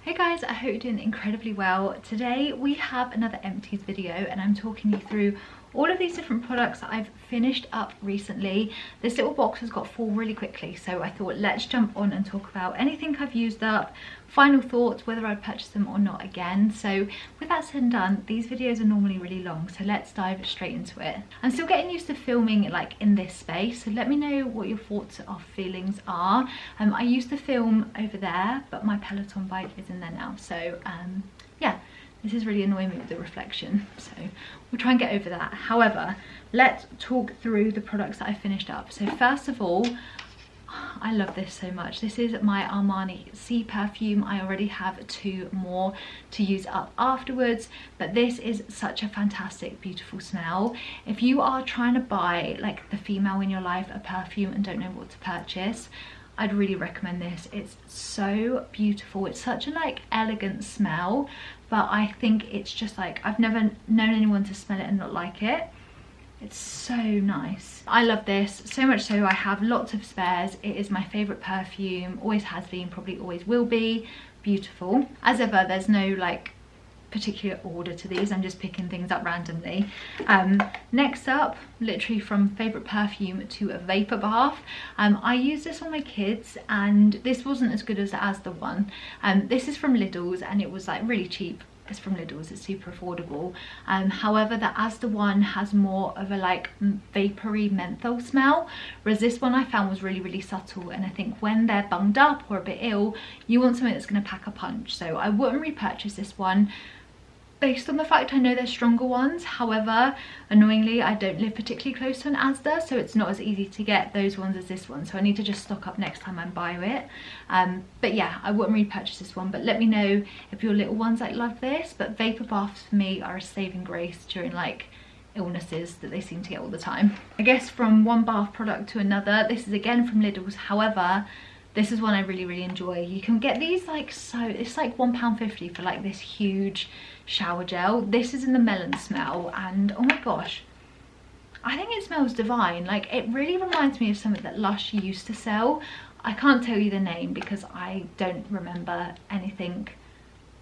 Hey guys, I hope you're doing incredibly well. Today we have another Empties video and I'm talking you through all of these different products that I've finished up recently. This little box has got full really quickly, so I thought let's jump on and talk about anything I've used up, final thoughts, whether I'd purchase them or not again. So with that said and done, these videos are normally really long, so let's dive straight into it. I'm still getting used to filming like in this space, so let me know what your thoughts or feelings are. I used to film over there, but my Peloton bike is in there now, so yeah, this is really annoying me with the reflection, so we'll try and get over that. However, let's talk through the products that I finished up. So first of all, I love this so much. This is my Armani Sea perfume. I already have 2 more to use up afterwards, but this is such a fantastic, beautiful smell. If you are trying to buy, like, the female in your life a perfume and don't know what to purchase, I'd really recommend this. It's so beautiful. It's such a like elegant smell, but I think it's just like, I've never known anyone to smell it and not like it. It's so nice. I love this so much so I have lots of spares. It is my favorite perfume, always has been, probably always will be. Beautiful. As ever, there's no like particular order to these, I'm just picking things up randomly. Next up, literally from favorite perfume to a vapor bath. I used this on my kids and this wasn't as good as the Asda one. This is from Lidl's and it was like really cheap. It's from Lidl's, it's super affordable. However, the Asda one has more of a like vapory menthol smell, whereas this one I found was really subtle, and I think when they're bunged up or a bit ill, you want something that's going to pack a punch. So I wouldn't repurchase this one based on the fact I know there's stronger ones. However, annoyingly, I don't live particularly close to an Asda, so it's not as easy to get those ones as this one, so I need to just stock up next time I buy it. But yeah, I wouldn't repurchase this one, but let me know if your little ones like love this. But vapor baths for me are a saving grace during like illnesses that they seem to get all the time. I guess from one bath product to another, this is again from Lidl's. However, this is one I really enjoy. You can get these like, so it's like £1.50 for like this huge shower gel. This is in the melon smell, and oh my gosh, I think it smells divine. Like, it really reminds me of something that Lush used to sell. I can't tell you the name because I don't remember anything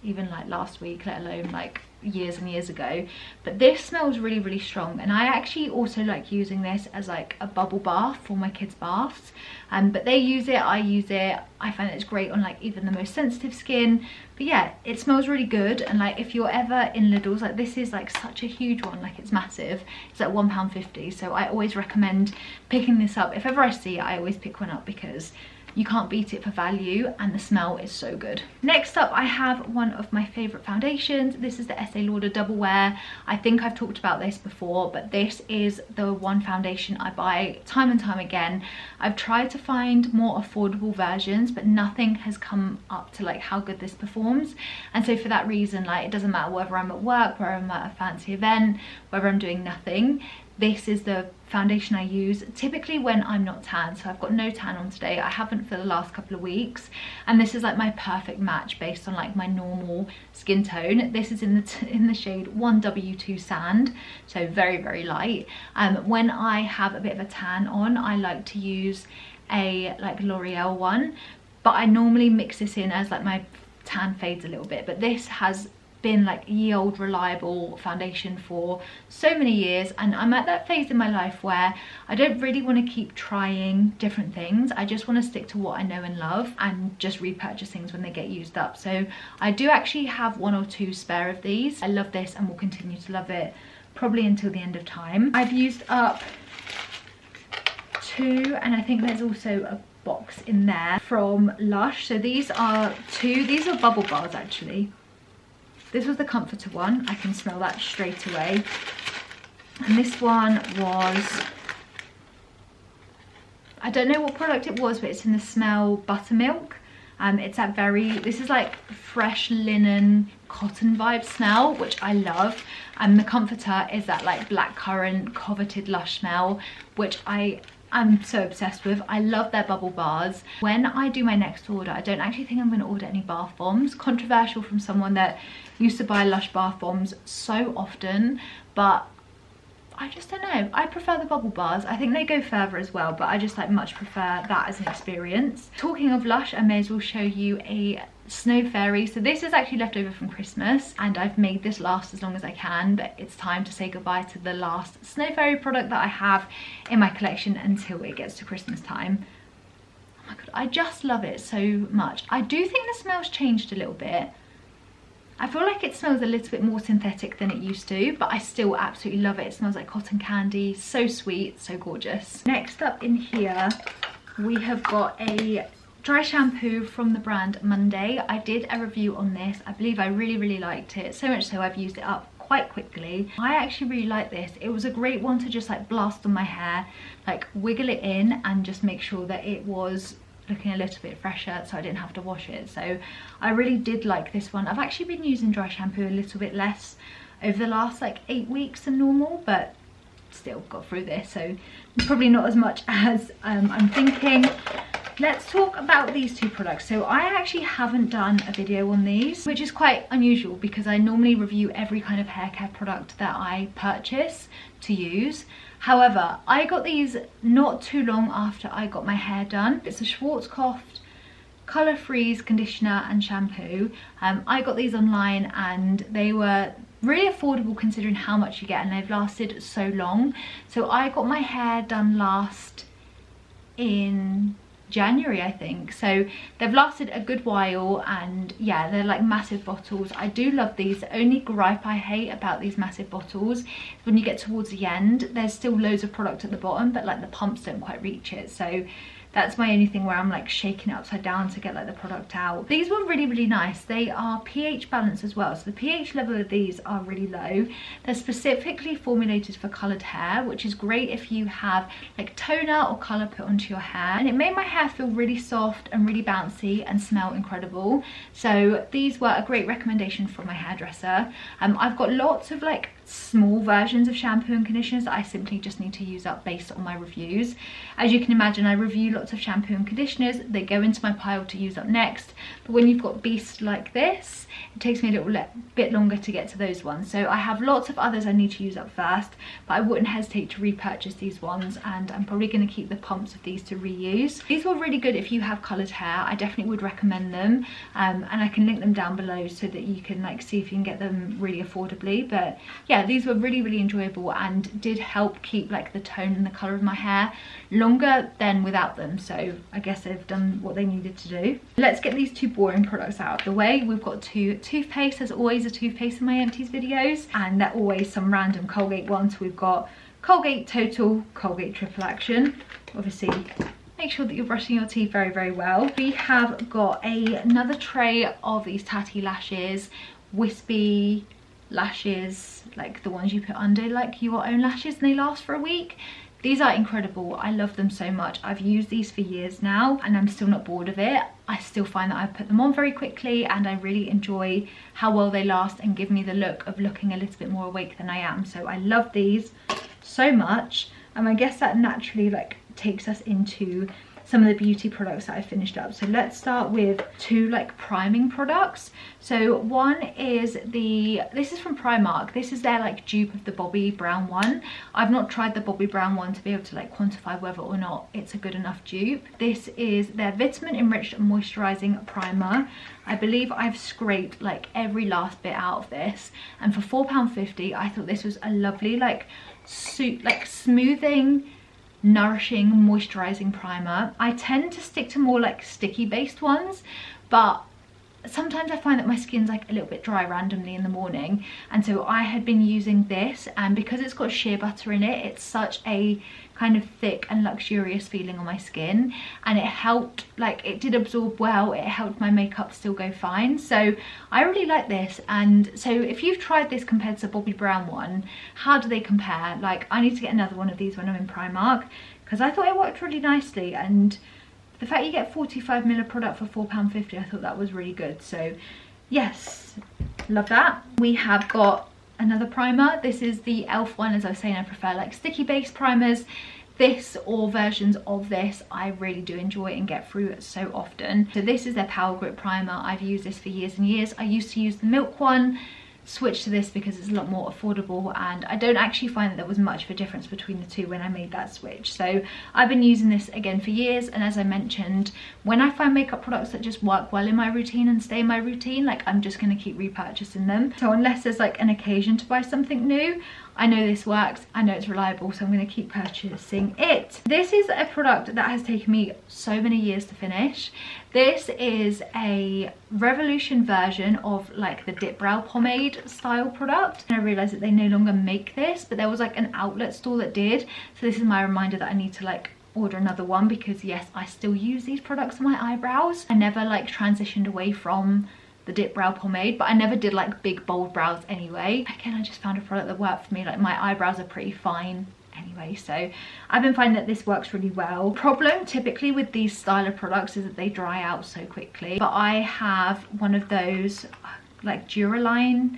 even like last week, let alone like years and years ago. But this smells really strong, and I actually also like using this as like a bubble bath for my kids' baths. But they use it, I use it. I find it's great on like even the most sensitive skin. But yeah, it smells really good, and like if you're ever in Lidl's, like this is like such a huge one, like it's massive. It's like £1.50, so I always recommend picking this up. If ever I see it, I always pick one up because you can't beat it for value, and the smell is so good. Next up, I have one of my favorite foundations. This is the Estee Lauder Double Wear. I think I've talked about this before, but this is the one foundation I buy time and time again. I've tried to find more affordable versions, but nothing has come up to like how good this performs. And so for that reason, like, it doesn't matter whether I'm at work, whether I'm at a fancy event, whether I'm doing nothing, this is the foundation I use typically when I'm not tan. So I've got no tan on today, I haven't for the last couple of weeks, and this is like my perfect match based on like my normal skin tone. This is in the shade 1W2 Sand, so very light. When I have a bit of a tan on, I like to use a like L'Oreal one, but I normally mix this in as like my tan fades a little bit. But this has been like ye old reliable foundation for so many years, and I'm at that phase in my life where I don't really want to keep trying different things. I just want to stick to what I know and love and just repurchase things when they get used up. So I do actually have 1 or 2 spare of these. I love this and will continue to love it probably until the end of time. I've used up 2, and I think there's also a box in there from Lush. So these are bubble bars actually. This was the comforter one, I can smell that straight away. And this one was, I don't know what product it was, but it's in the smell buttermilk. It's that this is like fresh linen cotton vibe smell, which I love. And the comforter is that like blackcurrant coveted Lush smell, which I'm so obsessed with. I love their bubble bars. When I do my next order, I don't actually think I'm going to order any bath bombs. Controversial from someone that used to buy Lush bath bombs so often, but I just don't know, I prefer the bubble bars. I think they go further as well, but I just like much prefer that as an experience. Talking of Lush, I may as well show you a snow fairy. So this is actually left over from Christmas, and I've made this last as long as I can, but it's time to say goodbye to the last snow fairy product that I have in my collection until it gets to Christmas time. Oh my god, I just love it so much. I do think the smell's changed a little bit. I feel like it smells a little bit more synthetic than it used to, but I still absolutely love it. It smells like cotton candy, so sweet, so gorgeous. Next up in here, we have got a dry shampoo from the brand Monday. I did a review on this. I believe I really liked it, so much so I've used it up quite quickly. I actually really like this. It was a great one to just like blast on my hair, like wiggle it in and just make sure that it was looking a little bit fresher so I didn't have to wash it. So I really did like this one. I've actually been using dry shampoo a little bit less over the last like 8 weeks than normal, but still got through this, so probably not as much as I'm thinking. Let's talk about these two products. So I actually haven't done a video on these, which is quite unusual because I normally review every kind of hair care product that I purchase to use. However, I got these not too long after I got my hair done. It's a Schwarzkopf Colour Freeze conditioner and shampoo. I got these online and they were really affordable considering how much you get, and they've lasted so long. So I got my hair done last in January, I think, so they've lasted a good while, and yeah, they're like massive bottles. I do love these. The only gripe I hate about these massive bottles is when you get towards the end, there's still loads of product at the bottom, but like the pumps don't quite reach it. So that's my only thing where I'm like shaking it upside down to get like the product out. These were really nice. They are pH balanced as well, so the pH level of these are really low. They're specifically formulated for coloured hair, which is great if you have like toner or colour put onto your hair, and it made my hair feel really soft and really bouncy and smell incredible. So these were a great recommendation from my hairdresser. I've got lots of like small versions of shampoo and conditioners that I simply just need to use up based on my reviews. As you can imagine, I review lots of shampoo and conditioners. They go into my pile to use up next, but when you've got beasts like this, it takes me a little bit longer to get to those ones. So I have lots of others I need to use up first, but I wouldn't hesitate to repurchase these ones, and I'm probably going to keep the pumps of these to reuse. These were really good if you have coloured hair. I definitely would recommend them, and I can link them down below so that you can like see if you can get them really affordably. But yeah, these were really enjoyable and did help keep like the tone and the colour of my hair longer than without them. So I guess they've done what they needed to do. Let's get these two boring products out of the way. We've got two toothpaste. There's always a toothpaste in my Empties videos, and they're always some random Colgate ones. We've got Colgate Total, Colgate Triple Action. Obviously make sure that you're brushing your teeth very well. We have got another tray of these tatty lashes, wispy lashes, like the ones you put under like your own lashes, and they last for a week. These are incredible. I love them so much. I've used these for years now and I'm still not bored of it. I still find that I put them on very quickly, and I really enjoy how well they last and give me the look of looking a little bit more awake than I am. So I love these so much, and I guess that naturally like takes us into some of the beauty products that I finished up. So let's start with two like priming products. So one is this is from Primark. This is their like dupe of the Bobbi Brown one. I've not tried the Bobbi Brown one to be able to like quantify whether or not it's a good enough dupe. This is their vitamin enriched moisturizing primer. I believe I've scraped like every last bit out of this, and for £4.50 I thought this was a lovely like smoothing, nourishing, moisturizing primer. I tend to stick to more like sticky based ones, but sometimes I find that my skin's like a little bit dry randomly in the morning, and so I had been using this, and because it's got shea butter in it, it's such a kind of thick and luxurious feeling on my skin, and it helped, like it did absorb well, it helped my makeup still go fine. So I really like this. And so if you've tried this compared to the Bobbi Brown one, how do they compare? Like I need to get another one of these when I'm in Primark, because I thought it worked really nicely, and the fact you get 45ml of product for £4.50, I thought that was really good. So yes, love that. We have got another primer. This is the e.l.f. one. As I was saying, I prefer like sticky based primers. This or versions of this I really do enjoy and get through so often. So this is their Power Grip primer. I've used this for years and years. I used to use the Milk one. switched to this because it's a lot more affordable, and I don't actually find that there was much of a difference between the two when I made that switch. So I've been using this again for years, and as I mentioned, when I find makeup products that just work well in my routine and stay in my routine, like I'm just going to keep repurchasing them. So unless there's like an occasion to buy something new, I know this works, I know it's reliable, so I'm going to keep purchasing it. This is a product that has taken me so many years to finish. This is a Revolution version of like the Dip Brow Pomade style product. And I realised that they no longer make this, but there was like an outlet store that did. So this is my reminder that I need to like order another one, because yes, I still use these products on my eyebrows. I never like transitioned away from the Dip Brow Pomade, but I never did like big bold brows anyway. Again, I just found a product that worked for me. Like my eyebrows are pretty fine anyway, so I've been finding that this works really well. Problem typically with these style of products is that they dry out so quickly, but I have one of those like Duraline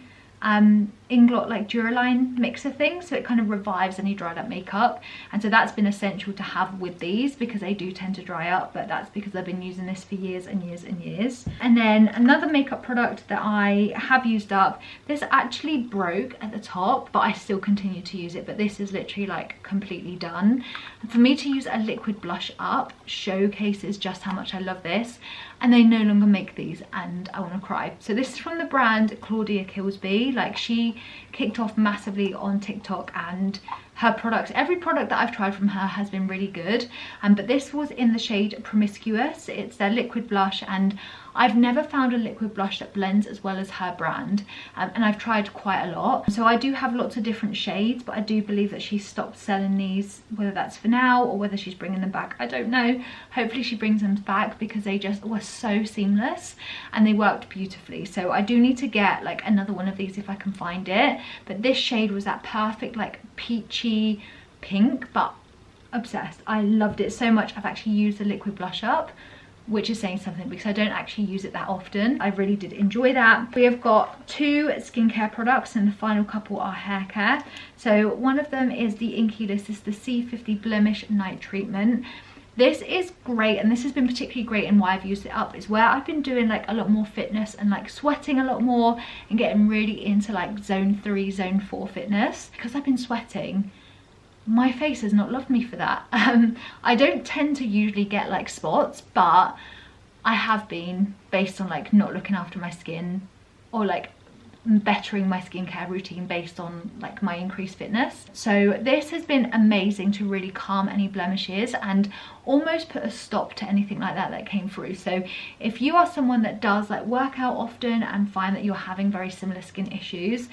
Inglot, like Duraline mixer thing, so it kind of revives any dried up makeup, and so that's been essential to have with these because they do tend to dry up, but that's because I've been using this for years and years and years. And then another makeup product that I have used up, this actually broke at the top, but I still continue to use it, but this is literally like completely done. And for me to use a liquid blush up showcases just how much I love this, and they no longer make these and I want to cry. So this is from the brand Claudia Kilsby. Like, she kicked off massively on TikTok, and her products, every product that I've tried from her has been really good. But this was in the shade Promiscuous. It's their liquid blush, and I've never found a liquid blush that blends as well as her brand, and I've tried quite a lot. So I do have lots of different shades, but I do believe that she's stopped selling these, whether that's for now or whether she's bringing them back, I don't know. Hopefully she brings them back, because they just were so seamless and they worked beautifully. So I do need to get like another one of these if I can find it, but this shade was that perfect like peachy pink, but obsessed. I loved it so much. I've actually used the liquid blush up, which is saying something because I don't actually use it that often. I really did enjoy that. We have got 2 skincare products, and the final couple are hair care. So one of them is the Inky List. This is the C50 Blemish Night Treatment. This is great, and this has been particularly great, and why I've used it up is where I've been doing like a lot more fitness and like sweating a lot more and getting really into like zone 3, zone 4 fitness. Because I've been sweating, my face has not loved me for that. I don't tend to usually get like spots, but I have been, based on like not looking after my skin or like bettering my skincare routine based on like my increased fitness. So this has been amazing to really calm any blemishes and almost put a stop to anything like that that came through. So if you are someone that does like work out often and find that you're having very similar skin issues,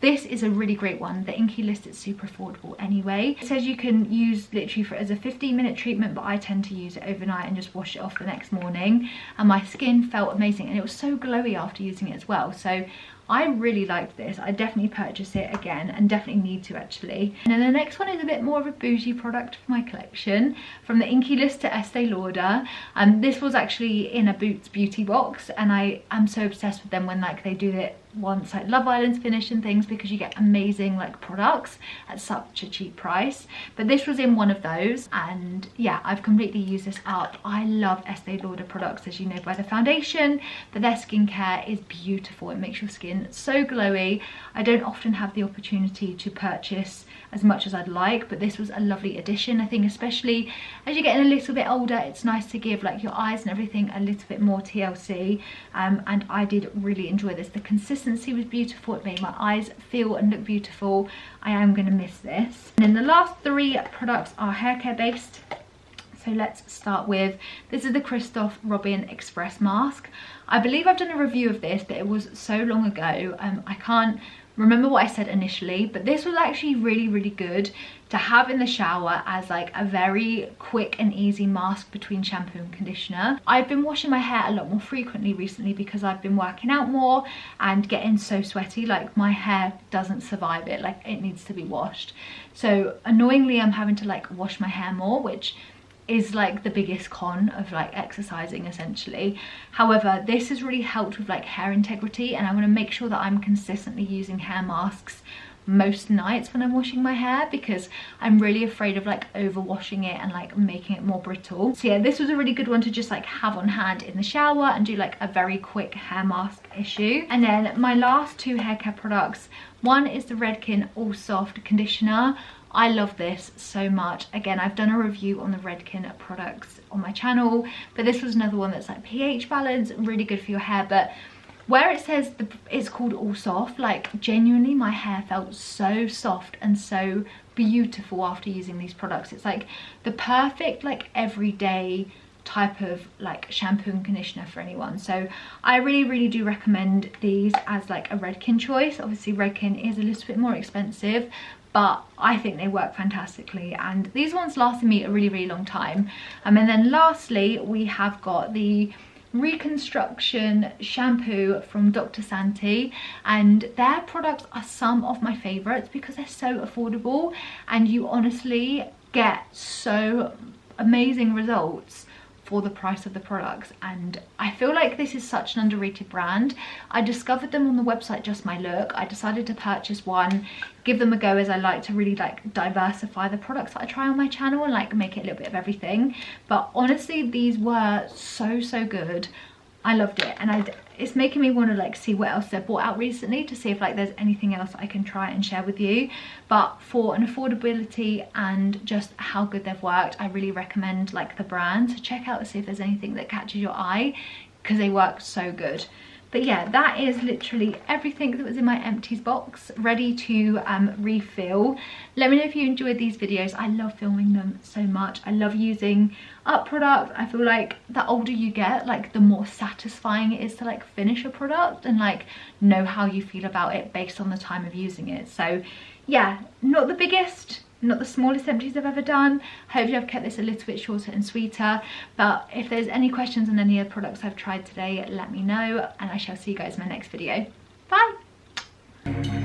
this is a really great one. The Inky List is super affordable anyway. It says you can use literally for as a 15-minute treatment, but I tend to use it overnight and just wash it off the next morning. And my skin felt amazing, and it was so glowy after using it as well. So I really liked this. I definitely purchase it again, and definitely need to actually. And then the next one is a bit more of a bougie product for my collection, from the Inky List to Estee Lauder. This was actually in a Boots beauty box, and I am so obsessed with them when like they do it once like Love Island's finished and things, because you get amazing like products at such a cheap price. But this was in one of those, and yeah, I've completely used this up. I love Estee Lauder products, as you know by the foundation, but their skincare is beautiful. It makes your skin so glowy. I don't often have the opportunity to purchase as much as I'd like, but this was a lovely addition. I think especially as you're getting a little bit older, it's nice to give like your eyes and everything a little bit more TLC, and I did really enjoy this. The consistency was beautiful. It made my eyes feel and look beautiful. I am going to miss this. And then the last 3 products are hair care based. So let's start with, this is the Christoph Robin Express Mask. I believe I've done a review of this, but it was so long ago, I can't remember what I said initially, but this was actually really good to have in the shower as like a very quick and easy mask between shampoo and conditioner. I've been washing my hair a lot more frequently recently because I've been working out more and getting so sweaty, like my hair doesn't survive it, like it needs to be washed. So annoyingly I'm having to like wash my hair more, which is like the biggest con of like exercising essentially. However, this has really helped with like hair integrity, and I want to make sure that I'm consistently using hair masks most nights when I'm washing my hair, because I'm really afraid of like over washing it and like making it more brittle. So yeah, this was a really good one to just like have on hand in the shower and do like a very quick hair mask issue. And then my last two hair care products, one is the Redken All Soft Conditioner. I love this so much. Again, I've done a review on the Redken products on my channel, but this was another one that's like pH balance, really good for your hair. But where it says it's called All Soft, like genuinely my hair felt so soft and so beautiful after using these products. It's like the perfect like everyday type of like shampoo and conditioner for anyone. So I really do recommend these as like a Redken choice. Obviously Redken is a little bit more expensive, but I think they work fantastically, and these ones lasted me a really long time. And then lastly we have got the Reconstruction shampoo from Dr. Santi, and their products are some of my favorites because they're so affordable and you honestly get so amazing results for the price of the products. And I feel like this is such an underrated brand. I discovered them on the website Just My Look. I decided to purchase one, give them a go, as I like to really like diversify the products that I try on my channel and like make it a little bit of everything. But honestly, these were so good. I loved it, and it's making me want to like see what else they've brought out recently to see if like there's anything else I can try and share with you. But for an affordability and just how good they've worked, I really recommend like the brand. So check out to see if there's anything that catches your eye, because they work so good. But yeah, that is literally everything that was in my Empties box, ready to refill. Let me know if you enjoyed these videos. I love filming them so much. I love using up products. I feel like the older you get, like the more satisfying it is to like finish a product and like know how you feel about it based on the time of using it. So yeah, not the biggest, not the smallest empties I've ever done. Hopefully I've kept this a little bit shorter and sweeter. But if there's any questions on any of the products I've tried today, let me know, and I shall see you guys in my next video. Bye!